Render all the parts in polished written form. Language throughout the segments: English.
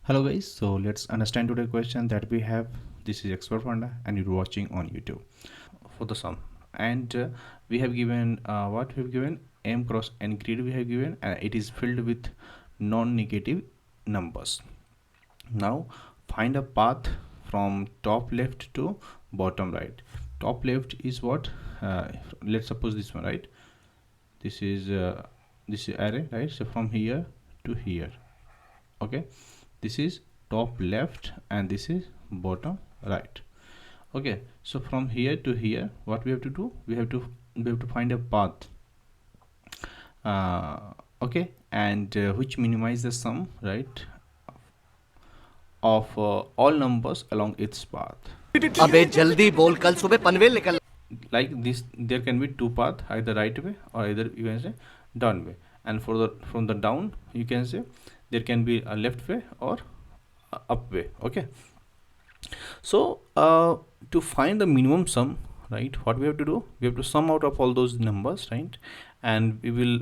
Hello guys, so let's understand today's question that we have. This is ExpertFunda and you're watching on YouTube for the sum. And we have given what we have given m cross n grid we have given, and it is filled with non-negative numbers. Now find a path from top left to bottom right. Top left is what? Let's suppose this one, right? This is array, right? So from here to here. Okay, this is top left and this is bottom right. Okay, so from here to here, what we have to do, we have to find a path, okay, and which minimize the sum, right, of all numbers along its path. अबे जल्दी बोल, कल सुबह पनवेल निकल. Like this, there can be two paths, either right way or either you can say down way. And for the from the down, you can say there can be a left way or up way. Okay, so to find the minimum sum, right, what we have to do, we have to sum out of all those numbers, right, and we will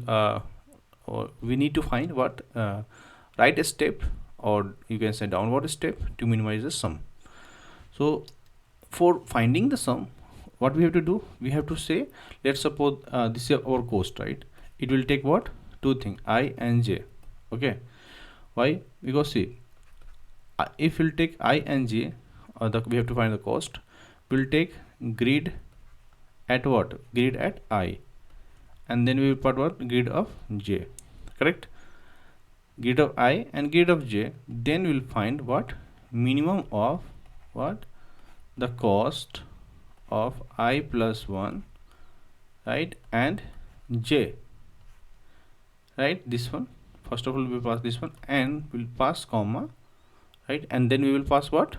or we need to find what right step or you can say downward step to minimize the sum. So for finding the sum, what we have to do, we have to say, let's suppose this is our cost, right? It will take what? Two things, I and j. Okay, why? Because see, if we'll take I and j, we have to find the cost. We'll take grid at what? Grid at I, and then we will put what? Grid of j. Correct? Grid of I and grid of j. Then we'll find what? Minimum of what? The cost of I plus 1, right, and j, right, this one. First of all, we will pass this one and we'll pass comma, right, and then we will pass what?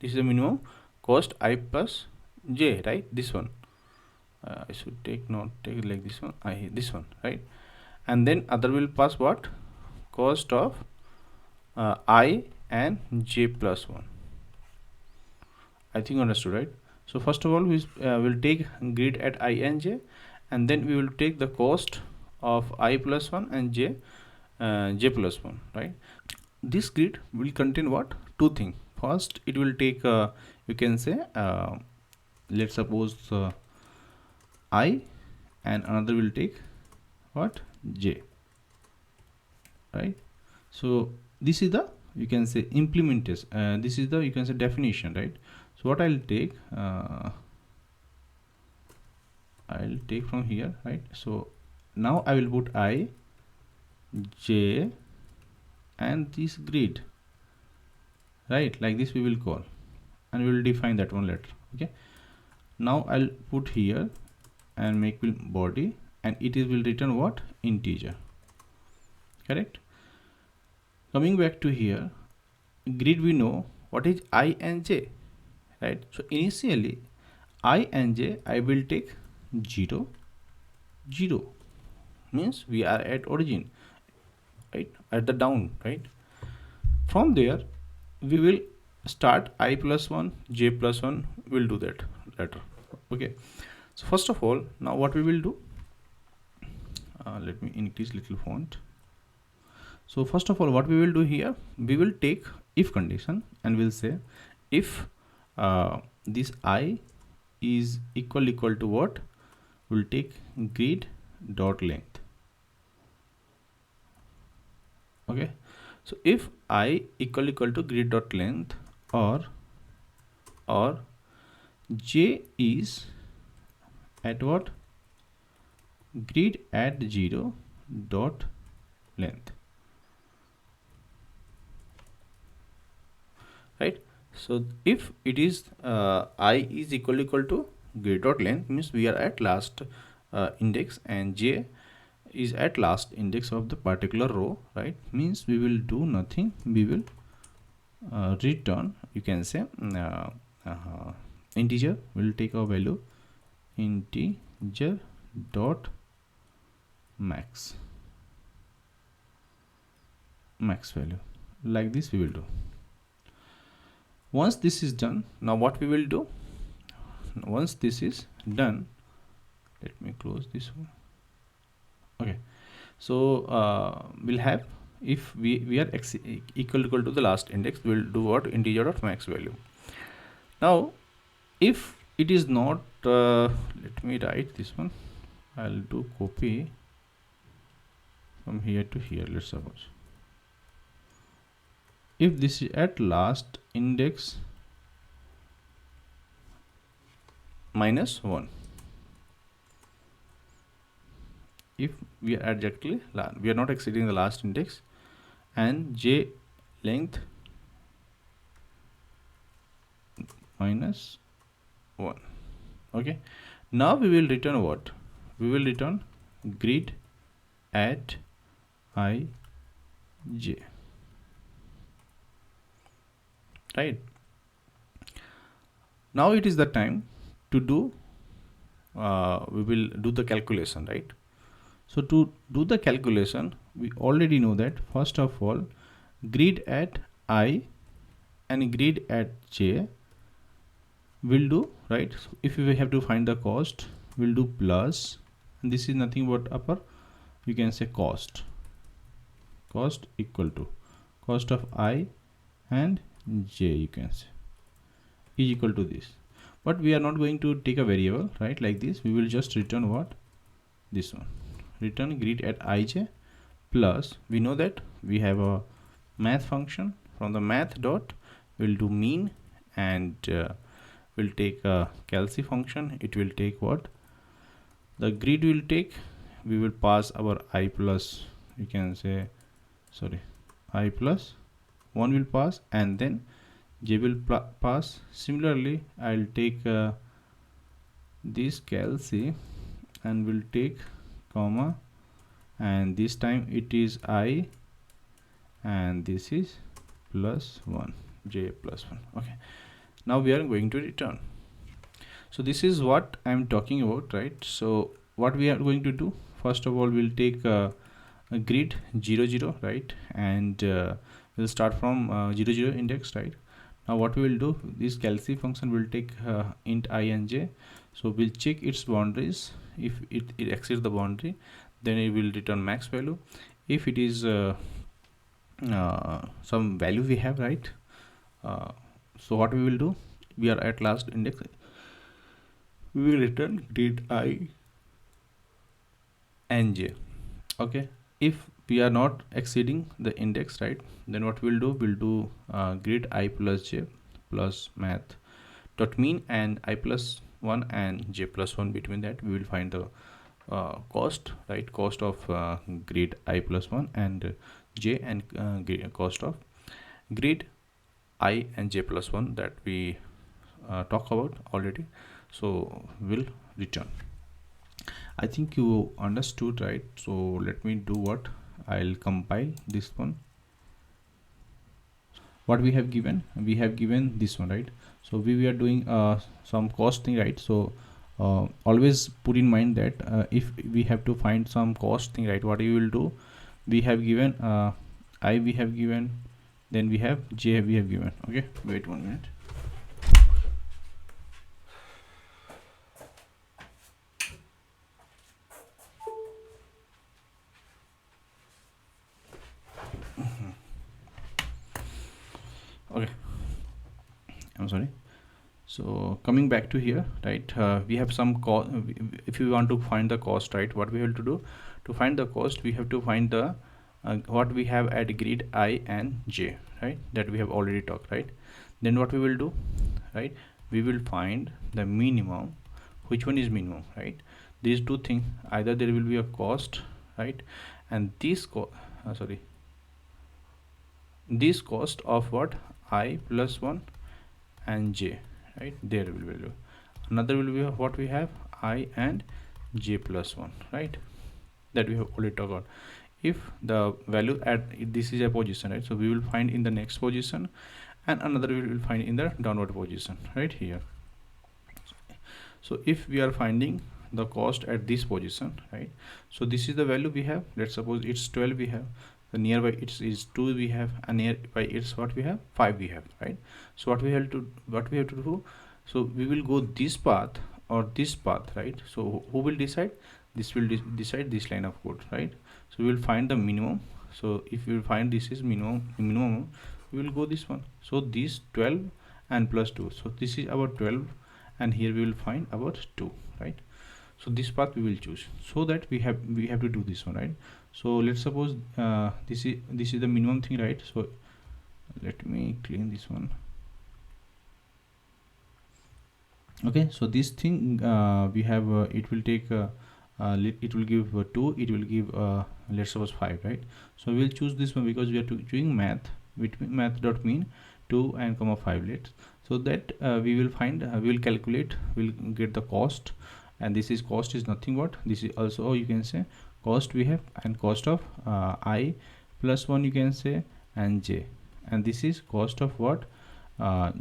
This is the minimum cost I plus j, right, this one. I should take not take it like this one, this one, right, and then other will pass what? Cost of I and j plus 1. I think understood, right? So first of all, we will take grid at I and j, and then we will take the cost of I plus 1 and j plus 1, right? This grid will contain what? Two things. First, it will take you can say let's suppose I, and another will take what? J, right? So this is the, you can say, implementation, this is the, you can say, definition, right? So what I'll take from here, right? So now I will put I, j, and this grid, right, like this we will call, and we will define that one later. Okay, now I'll put here and make body, and it is will return what? Integer. Correct? Coming back to here, grid, we know what is I and j, right? So initially I and j, I will take 0 0, means we are at origin, right, at the down, right? From there we will start I plus 1, j plus 1, we'll do that later. Okay, so first of all, now what we will do, let me increase little font. So first of all, what we will do here, we will take if condition and we'll say if this I is equal to what? We'll take grid dot length. Okay, so if I equal to grid dot length, or j is at what? Grid at 0 dot length, right? So if it is I is equal to grid dot length, means we are at last index, and j is at last index of the particular row, right, means we will do nothing, we will return, you can say, integer. Will take a value integer dot max value, like this we will do. Once this is done, now what we will do, once this is done, let me close this one. Okay, so we'll have if we are equal to the last index, we will do what? Integer dot max value. Now if it is not, let me write this one. I'll do copy from here to here. Let's suppose if this is at last index minus 1, if we are exactly, we are not exceeding the last index, and j length minus 1. Okay, now we will return what? We will return grid at I j, right? Now it is the time to do, we will do the calculation, right? So to do the calculation, we already know that first of all, grid at I and grid at j will do, right? So if we have to find the cost, we'll do plus, and this is nothing but upper, you can say cost equal to cost of I and j, you can say, is equal to this. But we are not going to take a variable, right? Like this, we will just return what? This one, return grid at ij plus, we know that we have a math function. From the math dot, we'll do mean, and we'll take a calci function. It will take what? The grid will take, we will pass our I plus, you can say, sorry, I plus 1 will pass, and then j will pass. Similarly, I'll take this calci and will take comma, and this time it is I, and this is plus 1, j plus 1. Okay, now we are going to return. So this is what I'm talking about, right? So what we are going to do, first of all, we'll take a grid 0 0, right? And we'll start from 0 0 index, right? Now what we will do, this calci function will take int I and j. So we'll check its boundaries. If it exceeds the boundary, then it will return max value. If it is some value we have, right? So what we will do, we are at last index, we will return grid I and j. Okay, if we are not exceeding the index, right, then what we'll do, we'll do grid I plus j plus math dot mean, and I plus 1 and j plus 1. Between that, we will find the cost, right? Cost of grid I plus 1 and j, and cost of grid I and j plus 1 that we talk about already. So we'll return. I think you understood, right? So let me do what? I'll compile this one. What we have given this one, right? So we are doing some cost thing, right? So always put in mind that if we have to find some cost thing, right, what you will do, we have given I, we have given, then we have j, we have given. Okay, wait 1 minute. Okay, I'm sorry. So coming back to here, right, we have some cost. If you want to find the cost, right, what we have to do to find the cost, we have to find the what we have at grid I and j, right, that we have already talked, right? Then what we will do, right, we will find the minimum. Which one is minimum, right? These two things, either there will be a cost, right, and this this cost of what? I plus 1 and j, right? There will be value. Another will be what we have, I and j plus 1, right? That we have already talked about. If the value at this is a position, right, so we will find in the next position, and another we will find in the downward position, right here. So if we are finding the cost at this position, right, so this is the value we have. Let's suppose it's 12 we have, the nearby it is 2 we have, and nearby it's what we have, 5 we have, right? So what we have to do, so we will go this path or this path, right? So who will decide? This will decide this line of code, right? So we will find the minimum So if you find this is minimum, we will go this one. So this 12 and plus 2, so this is about 12, and here we will find about 2, right? So this path we will choose, so that we have to do this one, right? So let's suppose this is the minimum thing, right? So let me clean this one. Okay, so this thing we have it will take it will give 2, it will give let's suppose 5, right? So we will choose this one because we are doing math, which math dot mean 2 and comma 5, let's, so that we will find we will calculate, we'll get the cost, and this is cost is nothing but this is also, you can say, cost we have, and cost of I plus 1, you can say, and j, and this is cost of what, I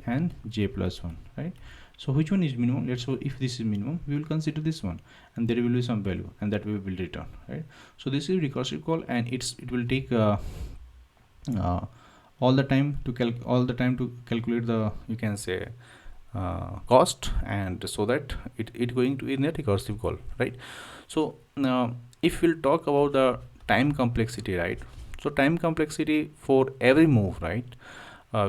and j plus 1, right? So which one is minimum? Let's say if this is minimum, we will consider this one, and there will be some value, and that we will return, right? So this is recursive call, and it will take all the time to calculate the, you can say, cost, and so that it going to in a recursive call, right? So now if we'll talk about the time complexity, right? So time complexity for every move, right?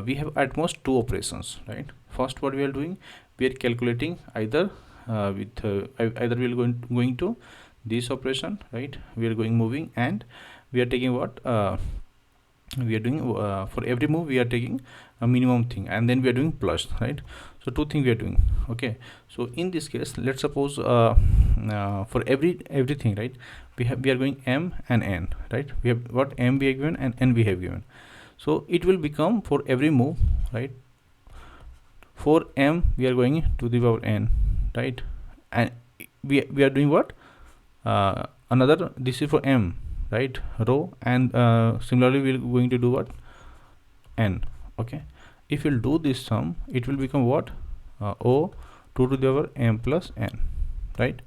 We have at most 2 operations, right? First, what we are doing, we are calculating either either we are going to this operation, right? We are going moving, and we are taking what we are doing for every move we are taking a minimum thing, and then we are doing plus, right? So 2 things we are doing. Okay, so in this case, let's suppose for everything, right, we are going m and n, right? We have what m we have given and n we have given. So it will become for every move, right? For m we are going to the power n, right? And we are doing what another, this is for m, right, row, and similarly we are going to do what, n. Okay, if we'll do this sum, it will become what, o 2 to the power m plus n, right?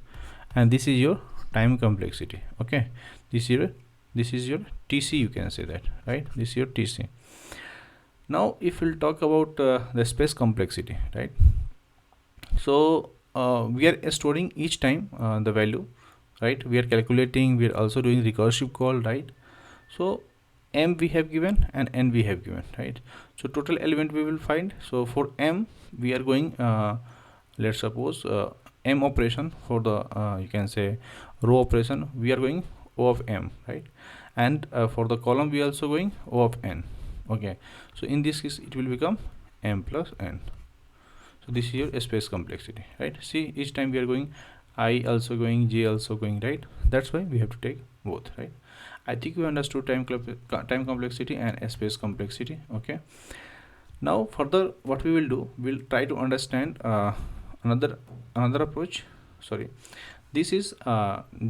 And this is your time complexity. Okay, this is your TC, you can say that, right? This is your TC. Now if we'll talk about the space complexity, right? So we are storing each time the value, right? We are calculating, we are also doing recursive call, right? So m we have given and n we have given, right? So total element we will find. So for m we are going let's suppose m operation, for the you can say row operation, we are going O of m, right? And for the column we are also going O of n. Okay, so in this case it will become m plus n. So this is your space complexity, right? See, each time we are going I also going, j also going, right? That's why we have to take both, right? I think you understood time complexity and space complexity. Okay, now further what we will do, we'll try to understand another approach. Sorry, this is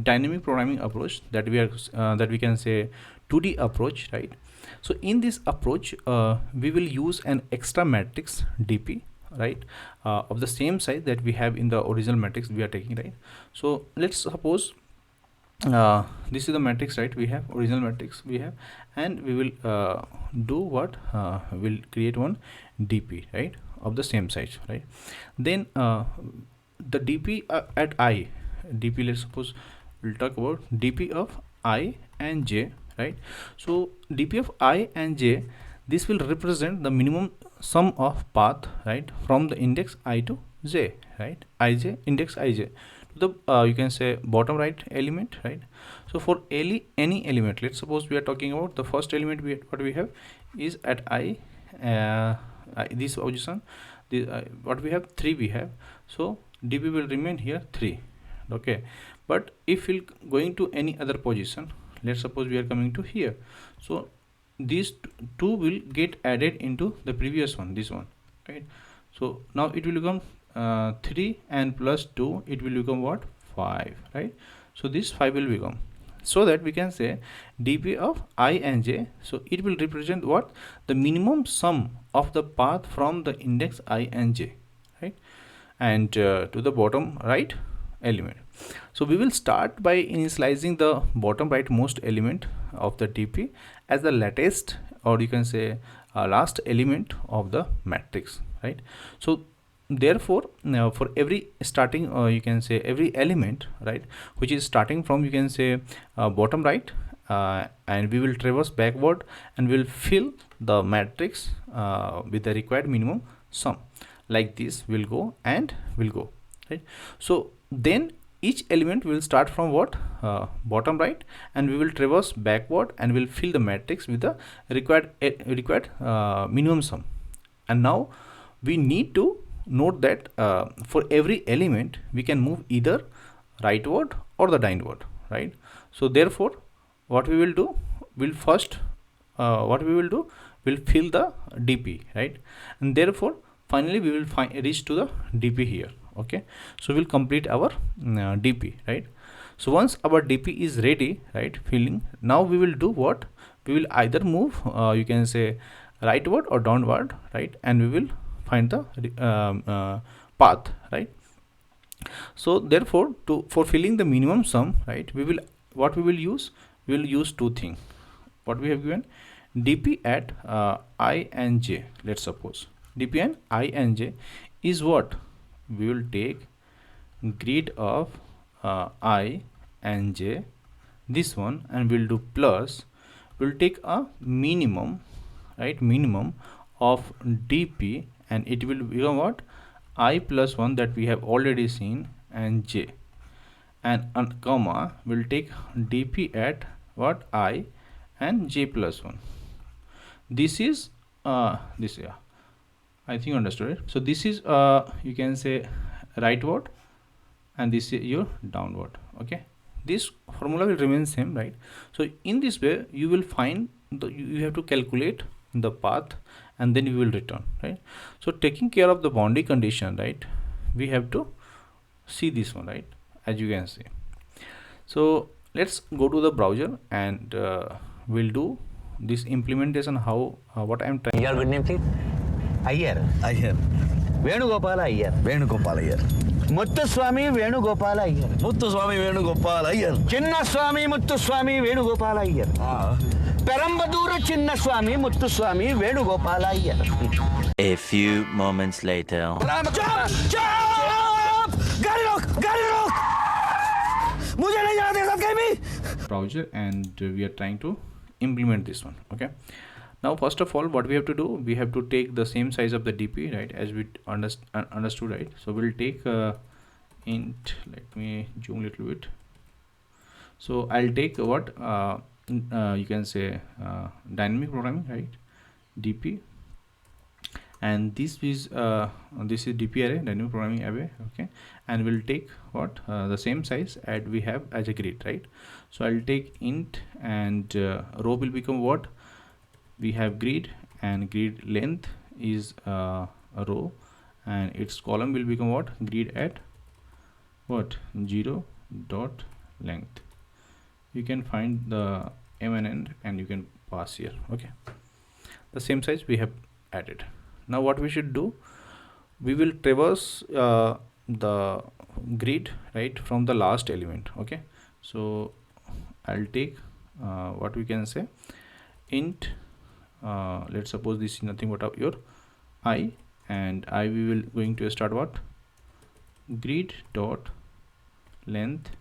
dynamic programming approach that we can say 2D approach, right? So in this approach we will use an extra matrix dp, right, of the same size that we have in the original matrix we are taking, right? So let's suppose this is the matrix, right? We have original matrix we have, and we will do what, we'll create one dp, right, of the same size, right? Then the dp at I dp, let's suppose we'll talk about dp of I and j, right? So dp of I and j, this will represent the minimum sum of path, right, from the index I to j, right? Ij, index Ij to the you can say bottom right element, right? So for any element, let's suppose we are talking about the first element, what we have is at I this position, what we have 3 we have, so dp will remain here 3. Okay, but if we're going to any other position, let's suppose we are coming to here, so these 2 will get added into the previous one, this one, right? So now it will become 3 and plus 2, it will become what, 5, right? So this 5 will become, so that we can say dp of I and j, so it will represent what, the minimum sum of the path from the index I and j, right, and to the bottom right element. So we will start by initializing the bottom rightmost element of the dp as the latest, or you can say last element of the matrix, right? So therefore now for every starting, you can say every element, right, which is starting from, you can say bottom right, and we will traverse backward and will fill the matrix with the required minimum sum. Like this will go and will go, right? So then each element will start from what, bottom right, and we will traverse backward and will fill the matrix with the required minimum sum. And now we need to note that for every element we can move either rightward or the downward, right? So therefore what we will do, we'll first we'll fill the dp, right? And therefore finally we will reach to the dp here. Okay, so we'll complete our dp, right? So once our dp is ready, right, filling, now we will do what, we will either move you can say rightward or downward, right? And we will find the path, right? So therefore for filling the minimum sum, right, we will, what we will use, we will use two things. What we have given, dp at I and j. Let's suppose dp and I and j is what, we will take grid of I and j, this one, and we'll do plus, we'll take a minimum, right, minimum of dp, and it will become what, I plus 1 that we have already seen, and j, and comma will take dp at what, I and j plus 1. This is this, yeah, I think you understood it. So this is you can say rightward, and this is your downward. Okay, this formula will remain same, right? So in this way you will find the, you have to calculate the path and then you will return, right? So taking care of the boundary condition, right, we have to see this one, right, as you can see. So let's go to the browser and we'll do this implementation, how what I'm trying. Your good name, please? Iyer. Iyer. Venugopala Iyer. Venugopal Iyer. Muthuswamy Venugopala Iyer. Muthuswamy Venugopal Iyer. Chinnaswamy Muthuswamy Venugopala Iyer. Perambadura Chinnaswamy Muthuswamy Venugopala Iyer. A few moments later. Jump! गाड़ी रोक! गाड़ी रोक! मुझे नहीं जाना तेरे साथ कहीं भी! Browser, and we are trying to implement this one. Okay, now first of all what we have to do, we have to take the same size of the dp, right, as we understood, right? So we'll take int, let me zoom a little bit. So I'll take what you can say dynamic programming, right, dp, and this is dp array, dynamic programming array. Okay, and we'll take what, the same size as we have as a grid, right? So I'll take int, and row will become what, we have grid, and grid length is a row, and its column will become what, grid at what, 0 dot length. You can find the m and n and you can pass here. Okay, the same size we have added. Now what we should do, we will traverse the grid, right, from the last element. Okay, so I'll take what we can say int, let's suppose this is nothing but your I, and I we will going to start what, grid dot length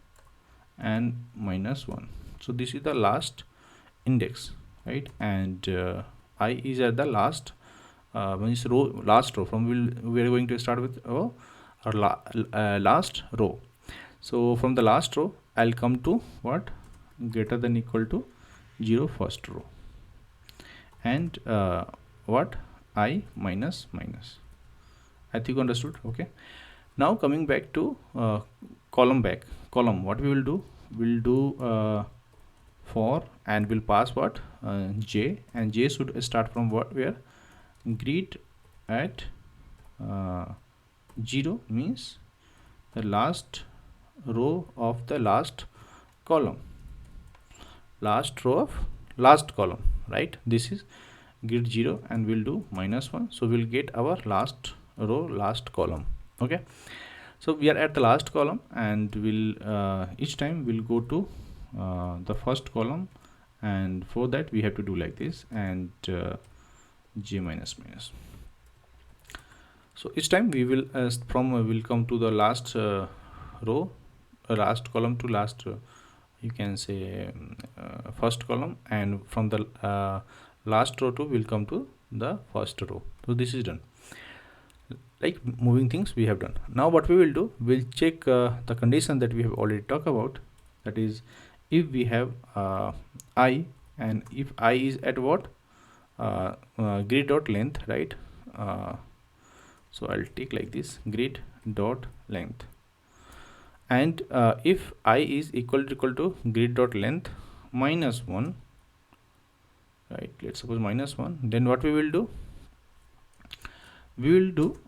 and -1. So this is the last index, right? And I is at the last means row, last row from we are going to start with our last row. So from the last row I'll come to what, greater than equal to 0 first row, and what, I minus minus. I think you understood. Okay, now coming back to column, what we will do, we'll do for, and we'll pass what, j, and j should start from what, where, grid at 0 means the last row of the last column, last row of last column, right? This is grid 0, and we'll do -1, so we'll get our last row, last column. Okay, so we are at the last column, and we'll each time we'll go to the first column, and for that we have to do like this, and j minus minus. So each time we will will come to the last row, last column to last you can say first column, and from the last row to will come to the first row. So this is done. Like moving things we have done. Now what we will do, we'll check the condition that we have already talked about, that is if we have I, and if I is at what grid dot length, right? So I'll take like this, grid dot length, and if I is equal to grid dot length minus 1, right? Let's suppose minus 1, then what we will do, we will do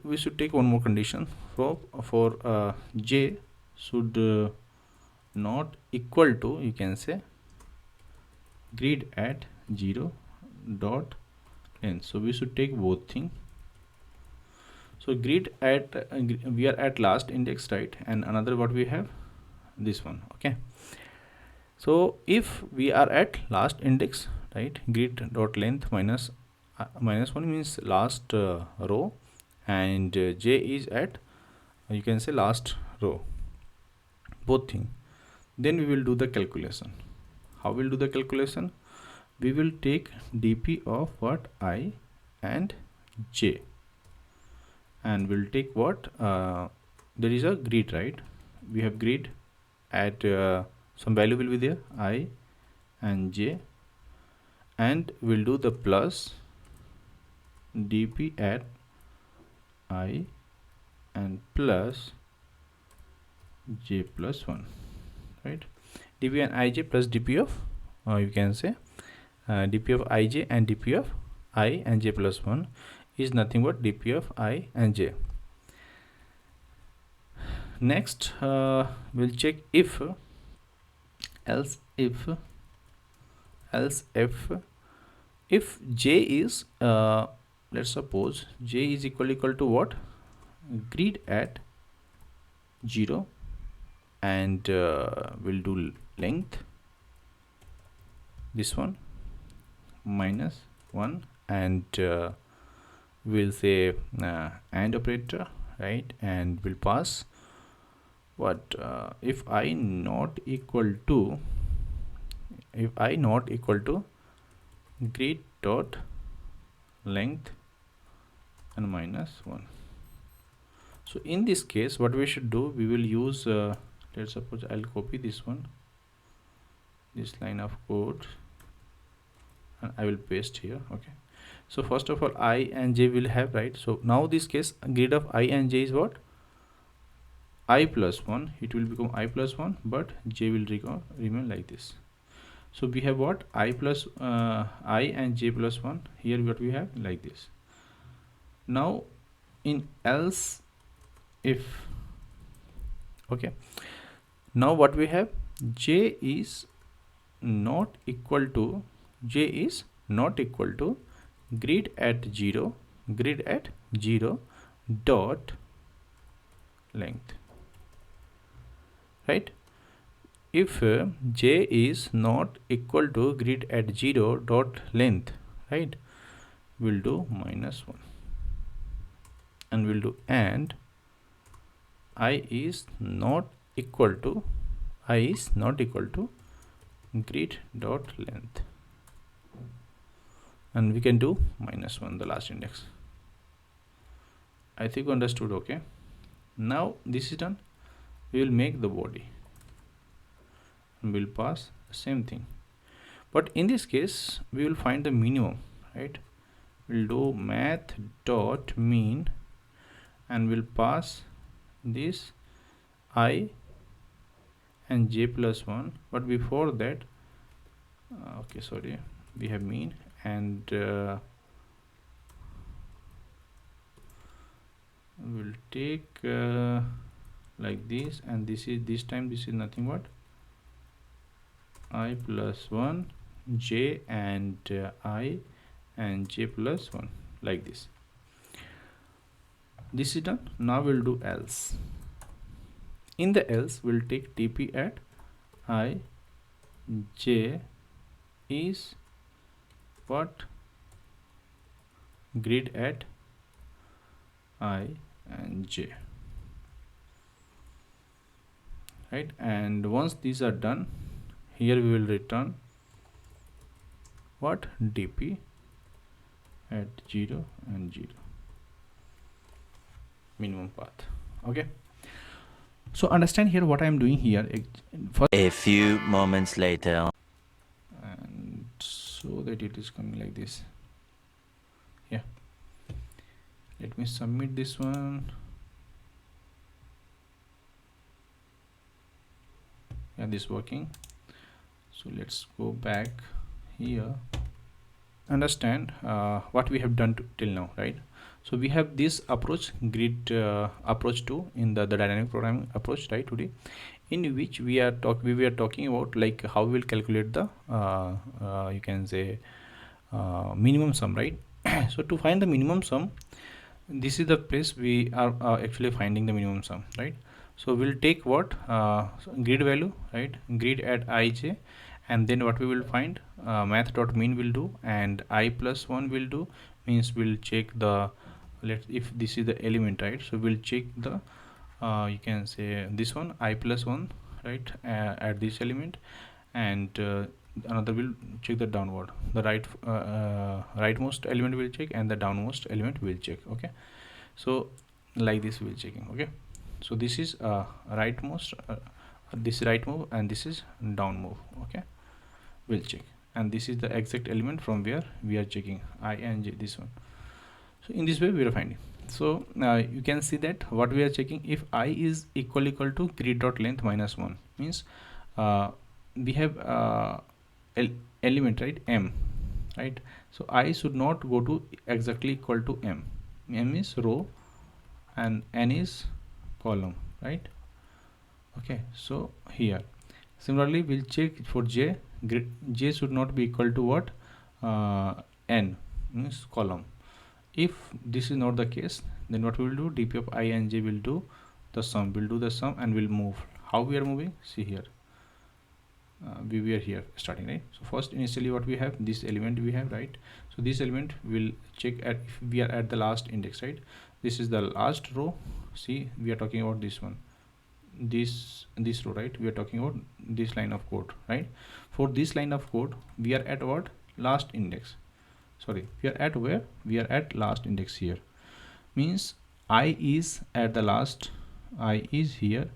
we should take one more condition for j should not equal to, you can say, grid at 0 dot length. So we should take both thing. So grid at we are at last index, right? And another what we have, this one. Okay, so if we are at last index, right, grid dot length minus 1 means last row, and j is at, you can say, last row, both thing. Then we will do the calculation. How we'll do the calculation? We will take dp of what, I and j, and we'll take what there is a grid, right? We have grid at some value will be there, I and j, and we'll do the plus dp at I and plus j plus 1, right? dp and ij plus dp of you can say dp of ij and dp of I and j plus 1 is nothing but dp of I and j. Next we'll check if else if j is let's suppose j is equal to what, grid at 0, and we'll do length, this one, minus 1, and we'll say AND operator, right? And we'll pass what if I not equal to grid dot length and minus 1. So in this case what we should do, we will use let's suppose I'll copy this one, this line of code, and I will paste here. Okay, so first of all I and j will have, right? So now this case grid of I and j is what, I plus 1, it will become I plus 1, but j will remain like this. So we have what, I plus I and j plus 1, here what we have like this. Now in else if, okay, now what we have, j is not equal to grid at 0 dot length, right? If j is not equal to grid at 0 dot length, right, we'll do minus 1, and we'll do and I is not equal to grid dot length, and we can do minus 1, the last index. I think you understood. Okay, now this is done. We will make the body and we'll pass the same thing, but in this case we will find the minimum, right? We'll do math dot mean, and we'll pass this I and j plus 1, but before that okay, sorry, we have mean, and we'll take like this, and this is nothing but I plus 1 j and I and j plus 1, like this. This is done. Now we'll do else. In the else we'll take dp at I j is what, grid at I and j. right? And once these are done, here we will return what? dp at 0 and 0 minimum path. Okay, so understand here what I am doing here. First, A few moments later. and so that it is coming like this. Yeah, let me submit this one. Yeah, this working. So let's go back here. Understand what we have done till now, right? So we have this approach, grid approach 2 in the dynamic programming approach, right, today, in which we were talking about like how we'll calculate the you can say minimum sum, right? So to find the minimum sum, this is the place we are actually finding the minimum sum, right? So we'll take what grid value, right? Grid at ij, and then what we will find math.min will do, and I plus 1 will do, means we'll check the, if this is the element, right? So we'll check the you can say this one I plus 1, right, at this element, and another will check the downward, the rightmost element will check, and the downmost element will check. Okay, so like this we'll checking. Okay, so this is rightmost, this is right move, and this is down move. Okay, we'll check, and this is the exact element from where we are checking I and j, this one. So in this way we are finding. So you can see that what we are checking, if I is equal to grid dot length minus 1, means we have element, right, m, right? So I should not go to exactly equal to m. M is row and n is column, right? Okay, so here similarly we'll check for j. J should not be equal to what? N, means column. If this is not the case, then what we will do, dp of I and j will do the sum, and will move. How we are moving? See here, we are here starting, right? So first initially what we have, this element we have, right? So this element will check at, if we are at the last index, right? This is the last row. See, we are talking about this one, this row, right? We are talking about this line of code, right? For this line of code we are at what? Last index. Sorry, we are at where? We are at last index here, means I is at the last, I is here.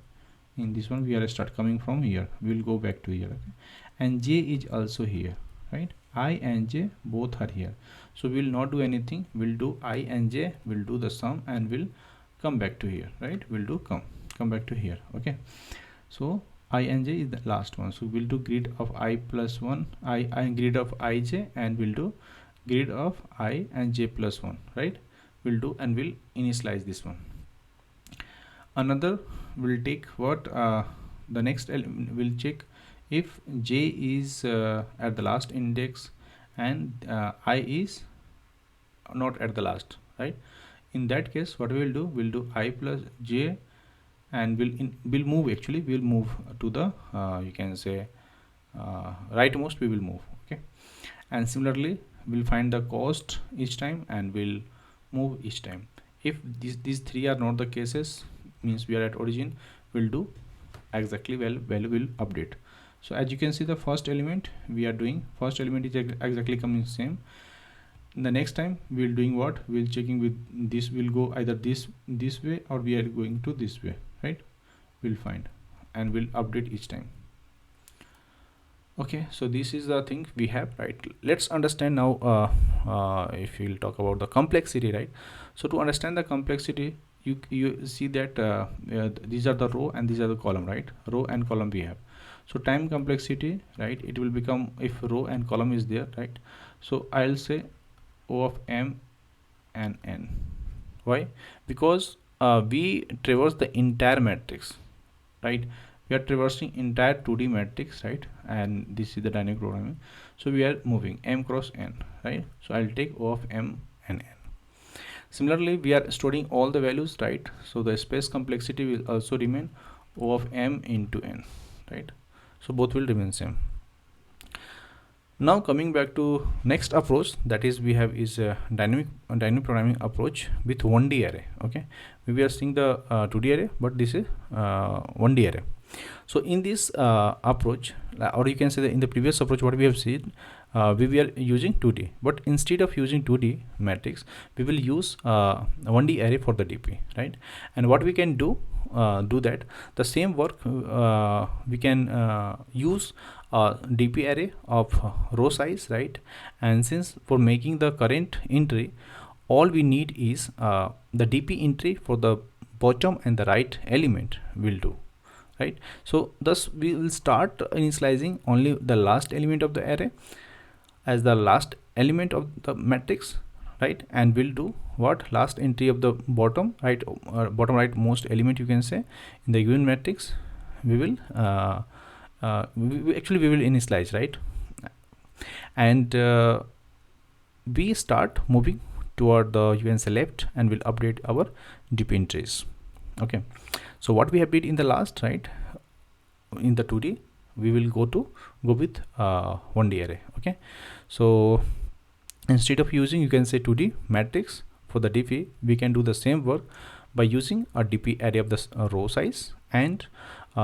In this one we are start coming from here, we will go back to here. Okay? And j is also here, right? I and j both are here, so we will not do anything. We'll do I and j, will do the sum, and will come back to here, right? We'll do come back to here. Okay, so I and j is the last one, so we'll do grid of I plus 1, I grid of ij, and we'll do grid of I and j plus 1, right? We'll do, and we'll initialize this one. Another will take what the next element will check if j is at the last index and I is not at the last, right? In that case what we will do, we'll do I plus j, and we'll move, actually we'll move to the you can say rightmost we will move. Okay, and similarly we'll find the cost each time, and we'll move each time. If these three are not the cases, means we are at origin, we'll do exactly value will update. So as you can see, the first element we are doing, first element is exactly coming same. The next time we'll doing what? We'll checking with this, will go either this way, or we are going to this way, right? We'll find, and we'll update each time. Okay, so this is the thing we have, right? Let's understand now if we'll talk about the complexity, right? So to understand the complexity, you see that these are the row and these are the column, right? Row and column we have. So time complexity, right, it will become, if row and column is there, right? So I'll say O of m and n. Why? Because we traverse the entire matrix, right? We are traversing entire 2D matrix, right? And this is the dynamic programming, so we are moving m cross n, right? So I'll take O of m and n. Similarly we are storing all the values, right? So the space complexity will also remain O of m into n, right? So both will remain same. Now coming back to next approach, that is we have is a dynamic programming approach with 1D array. Okay, we are seeing the 2D array, but this is 1D array. So in this approach, or you can say that in the previous approach what we have seen, we were using 2D, but instead of using 2D matrix, we will use 1D array for the DP, right? And what we can do that the same work we can use DP array of row size, right? And since for making the current entry, all we need is the DP entry for the bottom and the right element will do, right? So thus we will start initializing only the last element of the array as the last element of the matrix, right? And we'll do what, last entry of the bottom right, bottom right most element you can say in the given matrix. We will actually we will initialize, right? And we start moving toward the, you can say, left, and will update our DP entries. Okay, so what we have did in the last, right, in the 2D we will go with 1D array. Okay, so instead of using, you can say, 2D matrix for the DP, we can do the same work by using a DP array of the row size. And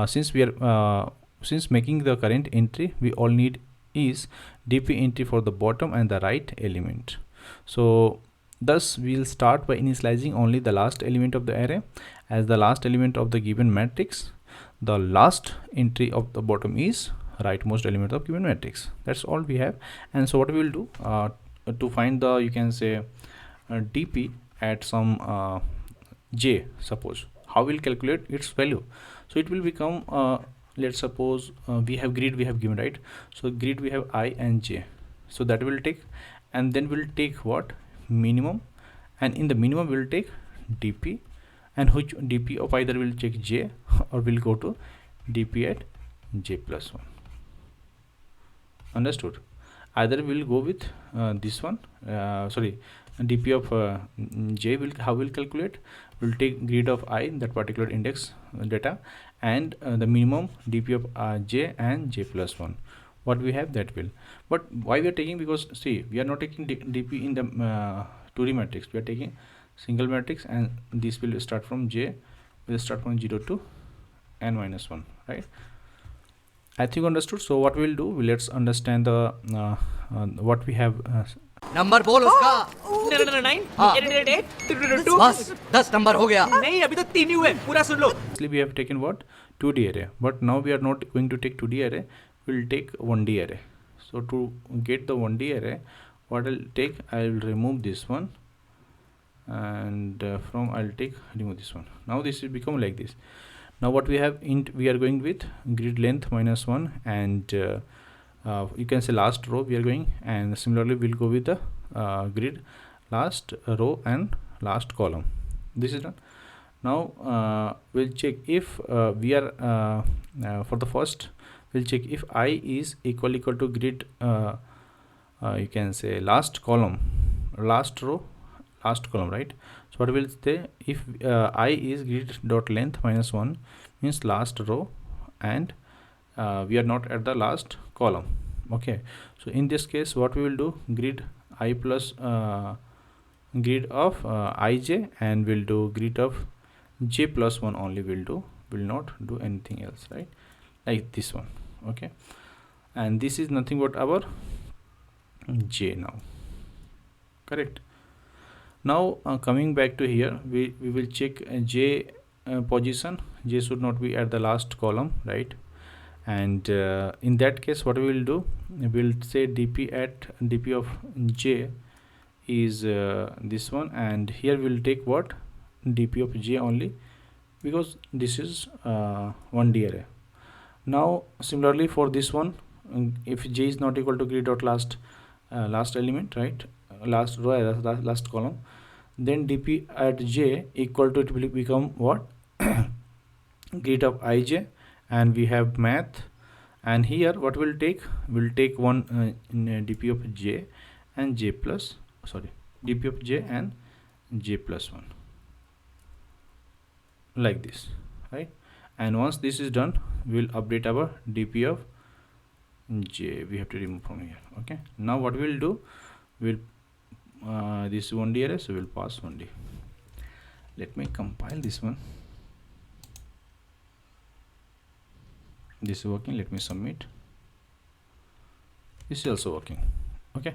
since we are since making the current entry, we all need is DP entry for the bottom and the right element. So thus we will start by initializing only the last element of the array as the last element of the given matrix. The last entry of the bottom is rightmost element of given matrix. That's all we have. And so what we will do to find the, you can say, DP at some j, suppose, how we'll calculate its value. So it will become let's suppose we have grid we have given, right? So grid we have I and j, so that will take, and then we'll take what, minimum, and in the minimum we'll take DP, and which DP of either will check j or will go to DP at j plus 1. Understood? Either we'll go with this one, sorry, DP of j will, how will calculate, will take grid of I, that particular index data, and the minimum DP of j and j plus 1. What we have, that will. But why we are taking, because see, we are not taking DP in the 2D matrix, we are taking single matrix, and this will start from j, will start from 0 to n minus 1, right? I think understood. So what we'll do, let's understand the what we have. Number बोल उसका 9 हाँ। 8 बस 10 number हो गया नहीं अभी तो 3 ही हुए पूरा सुन लो Actually we have taken what, 2D array, but now we are not going to take 2D array, we'll take 1D array. So to get the 1D array, what I'll take, I'll remove this one, and from I'll take remove this one. Now this will become like this. Now what we have, int, we are going with grid length minus 1, and you can say last row we are going, and similarly we'll go with the grid last row and last column. This is done. Now we'll check if we are for the first, we'll check if I is equal to grid you can say last column, last row, last column, right? So what will say, if I is grid dot length minus 1 means last row, and we are not at the last column. Okay, so in this case what we will do, grid I plus grid of ij, and we'll do grid of j plus 1 only will do, will not do anything else, right? Like this one. Okay, and this is nothing but our j now, correct? Now coming back to here, we will check j position. J should not be at the last column, right? And in that case what we will do, we will say dp at dp of j is this one, and here we will take what, dp of j only, because this is 1D array. Now similarly for this one, if j is not equal to grid dot last element, right, last row, last column, then dp at j equal to, it will become what, grid of ij, and we have math, and here what we'll take, we'll take one dp of j and j plus, sorry, dp of j and j plus 1, like this, right? And once this is done, we'll update our dp of j, we have to remove from here. Okay, now what we'll do, we'll this 1D array, so we'll pass 1D. Let me compile this one. This is working. Let me submit. This is also working. Okay,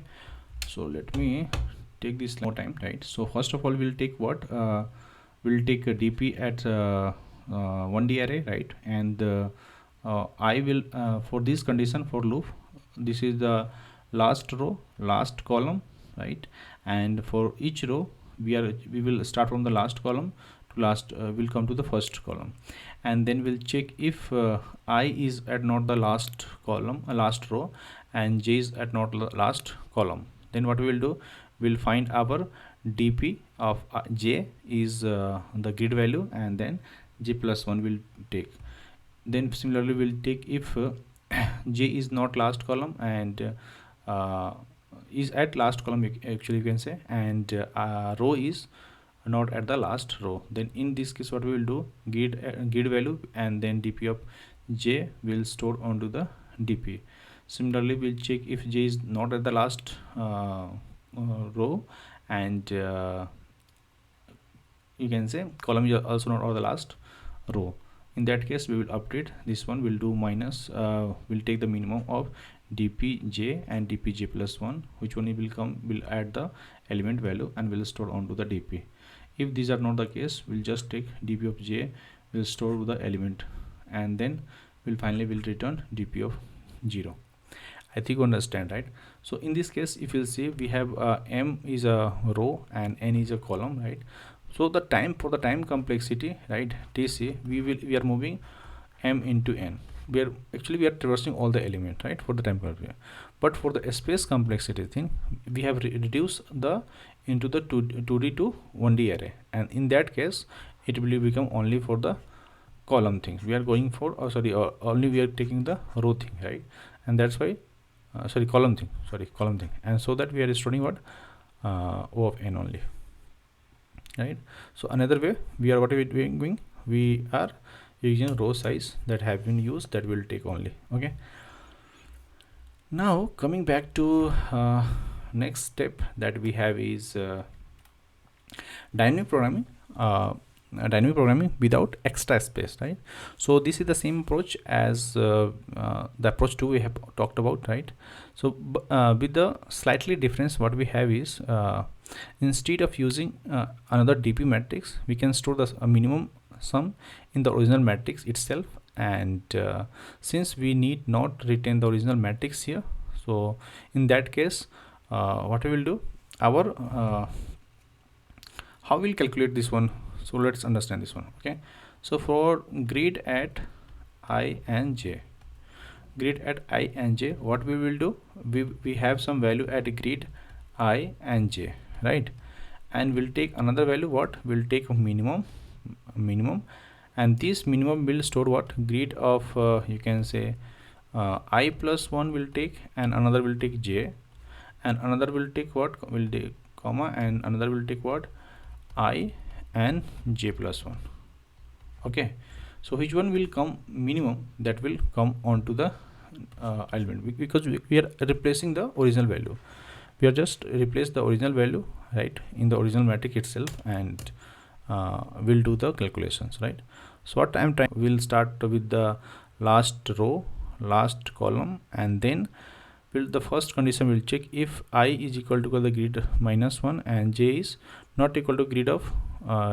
so let me take this more time, right? So first of all, we'll take what we'll take a dp at 1D array, right? And I will for this condition for loop, this is the last row, last column, right? And for each row we will start from the last column to last will come to the first column, and then we'll check if I is at not the last column, last row, and j is at not the last column. Then what we will do, we'll find our dp of j is the grid value, and then j plus 1 will take. Then similarly we'll take if j is not last column and is at last column, actually you can say, and row is not at the last row. Then in this case what we will do, grid value and then dp of j will store onto the dp. Similarly we'll check if j is not at the last row, and you can say column is also not at the last row. In that case we will update this one, will do minus we'll take the minimum of dpj and dpj plus 1, which one it will come, will add the element value and will store onto the dp. If these are not the case, we'll just take dp of j, will store the element, and then we'll finally will return dp of 0. I think you understand, right? So in this case, if you'll see, we have m is a row and n is a column, right? So the time, for the time complexity, right, tc, we are moving m into n. We are traversing all the element, right, for the time complexity. But for the space complexity thing, we have reduced the into the 2D to 1D array, and in that case it will become only for the column things. We are going for only we are taking the row thing, right? And that's why column thing, and so that we are storing what O of n only, right? So another way, we are what are we doing, we are using row size that have been used, that will take only. Okay, now coming back to next step that we have is dynamic programming. Dynamic programming without extra space, right? So this is the same approach as the approach 2 we have talked about, right? So with the slightly difference, what we have is instead of using another dp matrix, we can store the minimum sum in the original matrix itself, and since we need not retain the original matrix here, so in that case what we will do, our how we'll calculate this one. So let's understand this one. Okay, so for grid at I and j, what we will do, we have some value at grid I and j, right? And we'll take another value, what we'll take a minimum, and this minimum will store what, grid of you can say I plus 1 will take, and another will take j, and another will take what, will take comma, and another will take what, I and j plus 1. Okay, so which one will come minimum, that will come onto the element, because we are replacing the original value. We are just replace the original value, right, in the original matrix itself, and we'll do the calculations, right? So what I'm trying, we'll start with the last row, last column, and then the first condition will check if I is equal to the grid minus 1 and j is not equal to grid of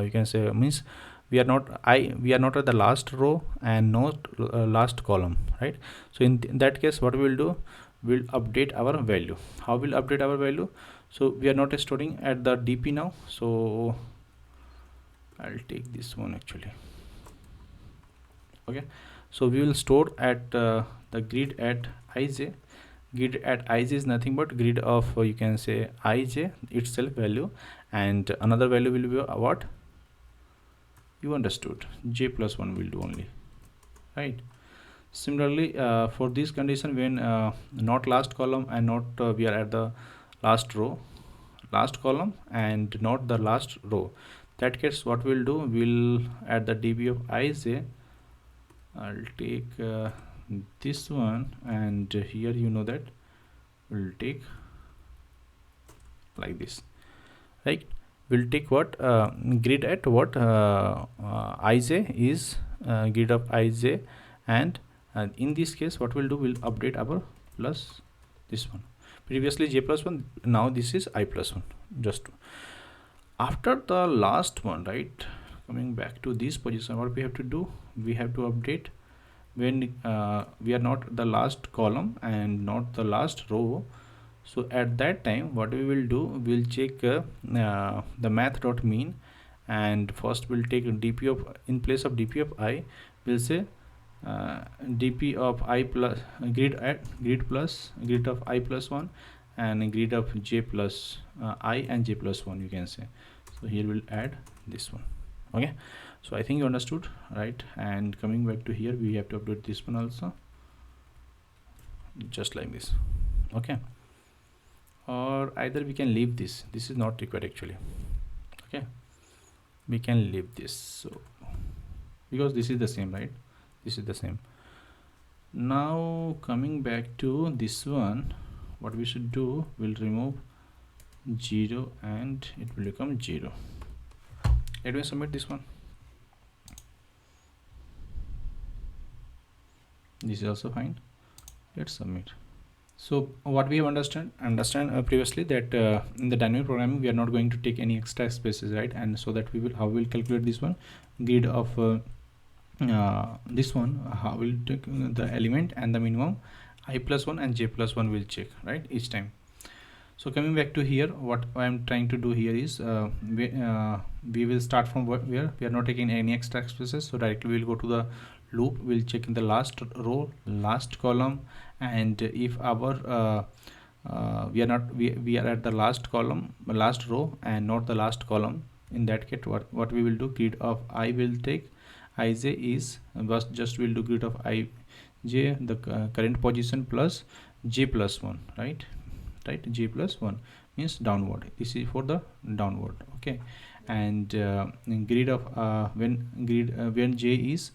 you can say, means we are not at the last row and not last column, right? So in that case what we will do, we'll update our value. How will update our value? So we are not storing at the dp now, so I'll take this one actually. Okay, so we will store at the grid at ij. Grid at ij is nothing but grid of you can say ij itself value, and another value will be what, you understood, j plus 1 will do only, right? Similarly for this condition, when not last column and not we are at the last row, last column and not the last row, that case what we'll do, we'll add the db of ij. I'll take this one, and here you know that we'll take like this, right? We'll take what grid at what ij is grid of ij, and And in this case what we'll do, we'll update our plus this one. Previously j plus 1, now this is I plus 1. Just after the last one, right, coming back to this position, what we have to do, we have to update when we are not the last column and not the last row. So at that time what we will do, we'll check the math.mean, and first we'll take dp of, in place of dp of I, we'll say dp of I plus grid at grid plus grid of I plus 1 and grid of j plus I and j plus 1, you can say. So here we'll add this one. Okay, so I think you understood, right? And coming back to here, we have to update this one also, just like this. Okay, or either we can leave this is not required actually. Okay, we can leave this, so because this is the same, right? This is the same. Now coming back to this one, what we should do, we'll remove 0 and it will become 0. Let me submit this one. This is also fine. Let's submit. So what we have understand previously, that in the dynamic programming we are not going to take any extra spaces, right? And so that we will, how we'll calculate this one, grid of this one, how we'll take the element and the minimum I plus 1 and j plus 1 will check, right, each time. So coming back to here, what I am trying to do here is we will start from where we are not taking any extra spaces, so directly we will go to the loop. We'll check in the last row, last column, and if our we are at the last column, last row and not the last column, in that case what we will do, grid of I will take ij is just we'll do grid of I j, the current position, plus j plus 1, right, j plus 1 means downward. This is for the downward. Okay, and grid of when j is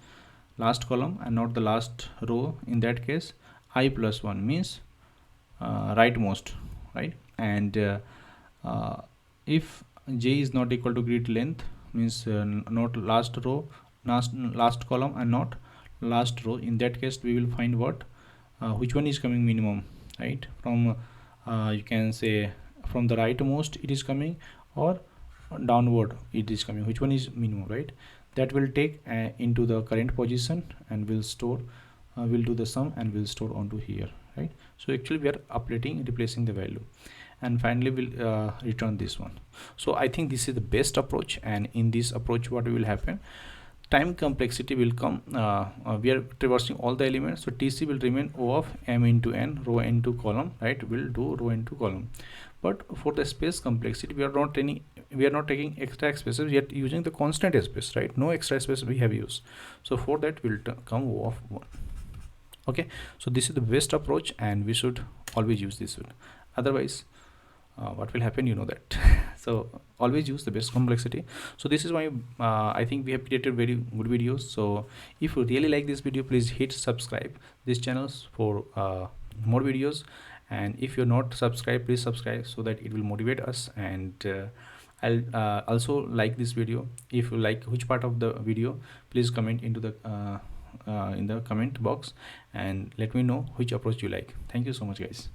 last column and not the last row, in that case I plus 1 means rightmost, right? And if j is not equal to grid length, means not last row, last column and not last row, in that case we will find what which one is coming minimum, right? From you can say from the rightmost it is coming or downward it is coming, which one is minimum, right? That will take into the current position and will store, will do the sum and will store onto here, right? So actually we are updating, replacing the value, and finally we'll return this one. So I think this is the best approach, and in this approach what will happen, time complexity will come. We are traversing all the elements, so TC will remain O of m into n, row into column, right? We'll do row into column. But for the space complexity, we are not taking extra spaces, we are using the constant space, right? No extra space we have used. So for that we'll come O of 1. Okay, so this is the best approach and we should always use this one. Otherwise what will happen, you know that. So always use the best complexity. So this is why I think we have created very good videos. So if you really like this video, please hit subscribe this channels for more videos, and if you're not subscribed, please subscribe so that it will motivate us. And I'll also like this video. If you like which part of the video, please comment into the in the comment box and let me know which approach you like. Thank you so much guys.